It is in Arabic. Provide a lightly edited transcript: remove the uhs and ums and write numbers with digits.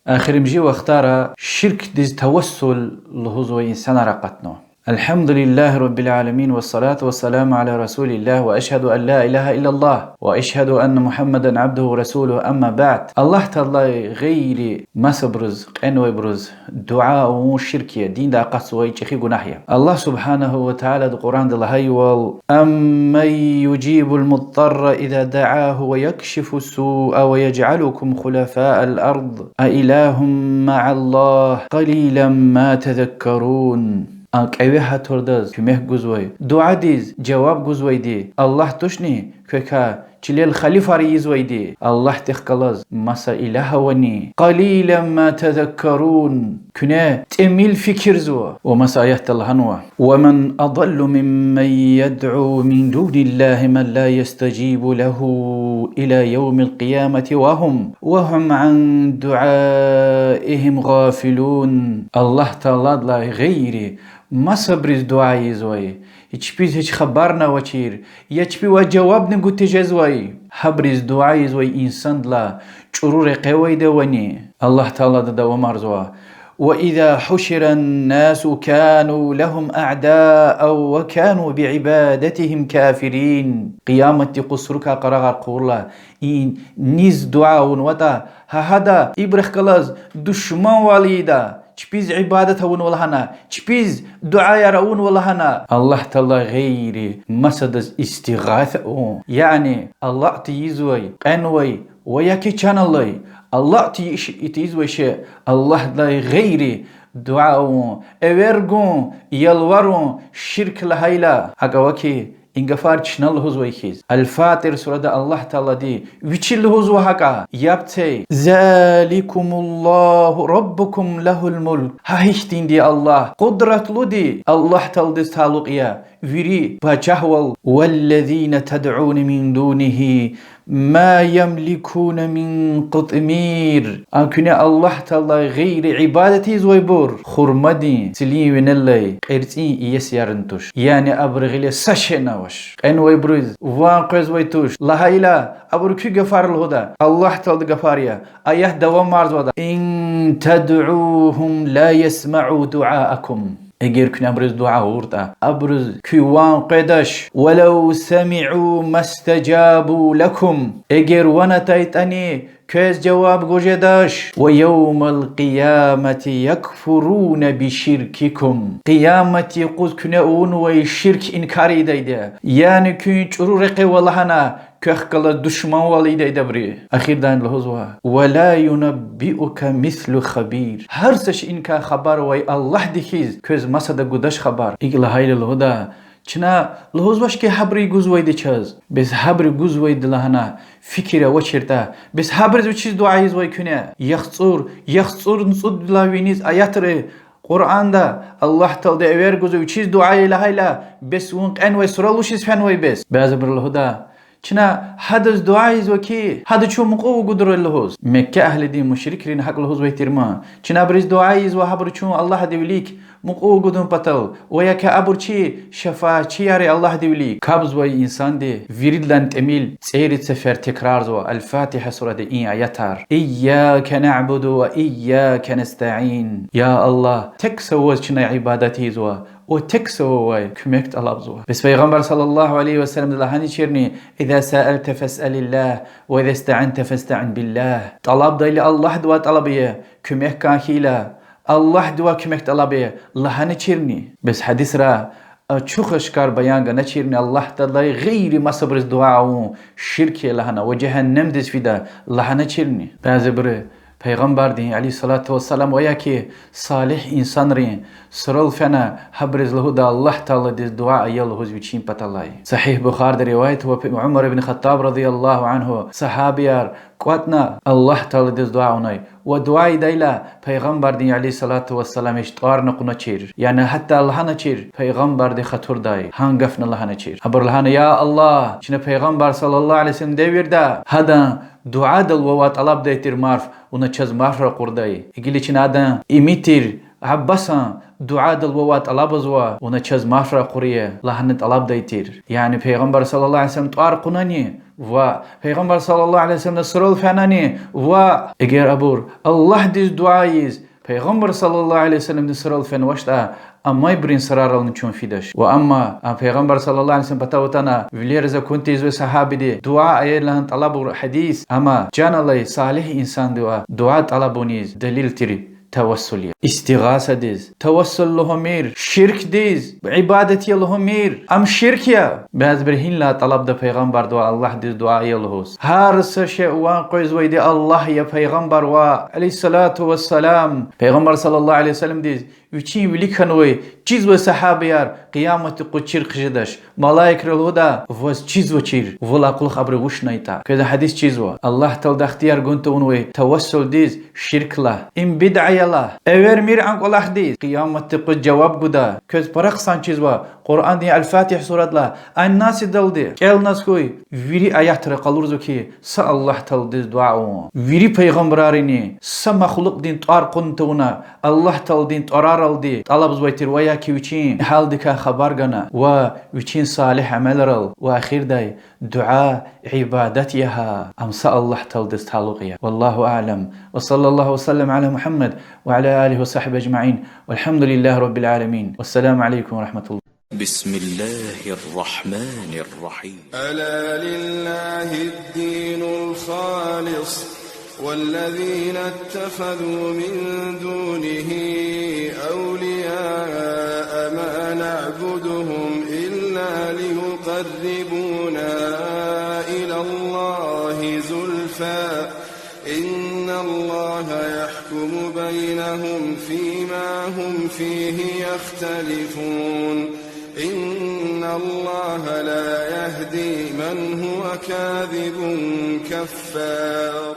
آخر مجي واختار شرك ديز توسل لهزو إنسان رقتنا. الحمد لله رب العالمين والصلاة والسلام على رسول الله وأشهد أن لا إله إلا الله وأشهد أن محمدا عبده ورسوله. أما بعد، الله تعالى غير ما سبرز قنوي برز دعاء وشركية دين دا قصوي تخي جناحية. الله سبحانه وتعالى القرآن دلهاي أمن يجيب المضطر إذا دعاه ويكشف السوء ويجعلكم خلفاء الأرض أإله مع الله قليلا ما تذكرون. أويها توردز كمه جزوي دعاء ديز جواب جزوي دي الله تشني كيكا تليل خليفة ريزوي دي الله تخكلز مسا إله وني قليلا ما تذكرون كنا تميل فكر زوا ومسا يهتلهنوا. ومن أضل ممن يدعو من دون الله من لا يستجيب له إلى يوم القيامة وهم عن دعائهم غافلون. الله تعالى غيري ما صبرز دعاء زوي يشبيز هيش خبرنا وشير يشبي وجواب نقول تجزوي حبرز دعاء زوي إنسان لا شرور قوي دواني. الله تعالى دوام أرزوا وإذا حشر الناس كانوا لهم أعداء وكانوا بعبادتهم كافرين. قيامة قصرك قرار قولا إن نيز دعاء وطا هذا إبرخ كلاز دشمن واليدا چپیز عبادت هون ولهنا چپیز دعاء يرون ولهنا. الله تعالى غيري مسد استغاثة يعني الله تيزوي قنوي وياكي كان الله تيزوي شيء الله لا غيري دعاء اورغون يلورون شرك لهيلا اگوكي إنغفار چنال هزوي خيز الفاتر سورة الله تعالى دي ويچل هزو حقا يابتي ذلكم الله ربكم له الملك هايشتين دي الله قدرت لدي الله تعالى دي تعلق يا ويري باچهول والذين تدعون من دونه ما يملكون من قطمير. أكون الله تعالى غير عبادتي زويبور خرمدي سليم ونلي قرتين يسيرنتوش يعني أبرغلي سشناوش أن ويبرز واقز ويتوش لا إله أبركي غفار الهدى الله تعالى غفاريا أيه دوام مرزودا إن تدعوهم لا يسمعوا دعاءكم. اگر كنا أبرز دعاء ورطة أبرز كيوان قدش ولو سمعوا ما استجابوا لكم اگر ونتايتاني كيس جواب گوجداش ويوم القيامة يكفرون بشرككم. قيامة يقول كنا اون ويشرك انكاري دايدا يعني كن چرورقي والهنا كخكلا دشمن واليدا دبري اخير دان لهزوا ولا ينبئك مثل خبير. هرسش انكا خبر وي الله دخيز كيز مسد گودش خبر اگلا هايل الهدى چنا لهوزواش که حبری گوزوی دی چاز بس حبری گوزوی دلهنا فکر وچرتا بس حبر زو چیز دعای زوی کنه یخصور نصد بلاوینیز آیات ره قرآن دا الله تعالی اویر گوزوی چیز دعای لهایلا بس ون قنوی سرالوشیز فنوی بس بعض بر الهدى چنا حدث دعای زو کی حد چو مقو قدر اللهوز مکه اهل دین مشرکین حق اللهوز ویترما چنا برز دعای زو حبر چون الله دیولیک مقو قدم بطل وياك أبور چي شفا چي ياري الله دولي كابز وي إنسان دي فيريد لان تميل سيرت سفر تكرار زو الفاتحة سورة دي إن آياتار إياك نعبد وإياك نستعين. يا الله تكسوز چنا عبادتي زو وتكسو كمكت الله زوا بس پیغمبر صلى الله عليه وسلم دلهاني چيرني إذا سألت فاسأل الله وإذا استعنت فاستعن بالله. طلب دايل الله دوا طلبيه كمك كاهيلا الله دوا كمك طلبيه لهاني چيرني بس حديث را چوخش کار بیان گه نچیرنی الله تعالی غیر ما صبر دعا و شرک لهنا و جهنم دز فیدا لهنا چیرنی بعضی بره پیغمبر دین علی صلوات و سلام و یکی صالح انسان رین سرال فنا حبرز له دا الله تعالی دز دعا ایال هوز وچین پتالای. صحیح بخار در روایت و عمر بن خطاب رضی الله عنه صحابیار قوتنا الله تعالی دز دعا اونای و دعای دیلا پیغمبر دین علی صلوات و سلام اشتار نقنا چیر یعنی حتی الله نچیر پیغمبر دی خطر دای هنگفن الله نچیر ابر الله یا الله چنه پیغمبر صلی الله علیه و سلم دیوردا هدا دعا دل و طلب دیتر معرف اون چز معرف را قردای اگلی چنه ادا ایمیتر عباسا دعا دل و طلب زوا اون چز معرف را قریه لحن طلب دیتر یعنی پیغمبر صلی الله علیه و سلم طار قنانی و پیغمبر صلی الله علیه و سلم سرال فنانی و اگر ابور الله دیز دعاییز پیغمبر صلی الله علیه و سلم سرال فن وشتا اما برین سرارل نچون فیدش و اما پیغمبر صلی الله علیه و سلم بتاوتنا ولیرز کنتی زو صحابی دی دعا ایلان طلب حدیث اما جان الله صالح انسان دعا طلبونیز دلیل تری توسل استغاثة ديز توسل له مير شرك ديز عبادتي له مير ام شرك يا باز برهين لا طلب ده پیغمبر دعا الله ديز دعا يلهوس هر شيء وان قيز ويدي الله يا پیغمبر و عليه الصلاة والسلام پیغمبر صلى الله عليه وسلم ديز يچين وليكنوي چيز و صحابيار قيامت قچير قجدش ملائك الهدى وز چيز و چير ولا قل خبر وش نيتا كذا حديث چيز و الله تعالى اختيار گونتونوي توسل ديز شرك لا ام بدع يلا اير مير عن الله ديز قيامت قد جواب غدا كز برقسان چيز و قرآن دي الفاتح سورة لا الناس دل دي كل ناس کوي ويري آيات رقلورزو كي س الله تعالى ديز دعاء ويري پیغمبراريني س مخلوق دين طار قنتونا الله تعالى دين طرار الدي طلب زويتر ويا كي وچين حال دكا خبر غنا و وچين صالح عمل رل واخير داي دعاء عبادتها امس الله تعالى ديز تعلقيا والله اعلم وصلى الله وسلم على محمد وعلى آله وصحبه أجمعين والحمد لله رب العالمين والسلام عليكم ورحمة الله. بسم الله الرحمن الرحيم. ألا لله الدين الخالص والذين اتخذوا من دونه أولياء ما نعبدهم إلا ليقربونا إلى الله زلفى إن الله يحكم بينهم فيما هم فيه يختلفون إن الله لا يهدي من هو كاذب كفار.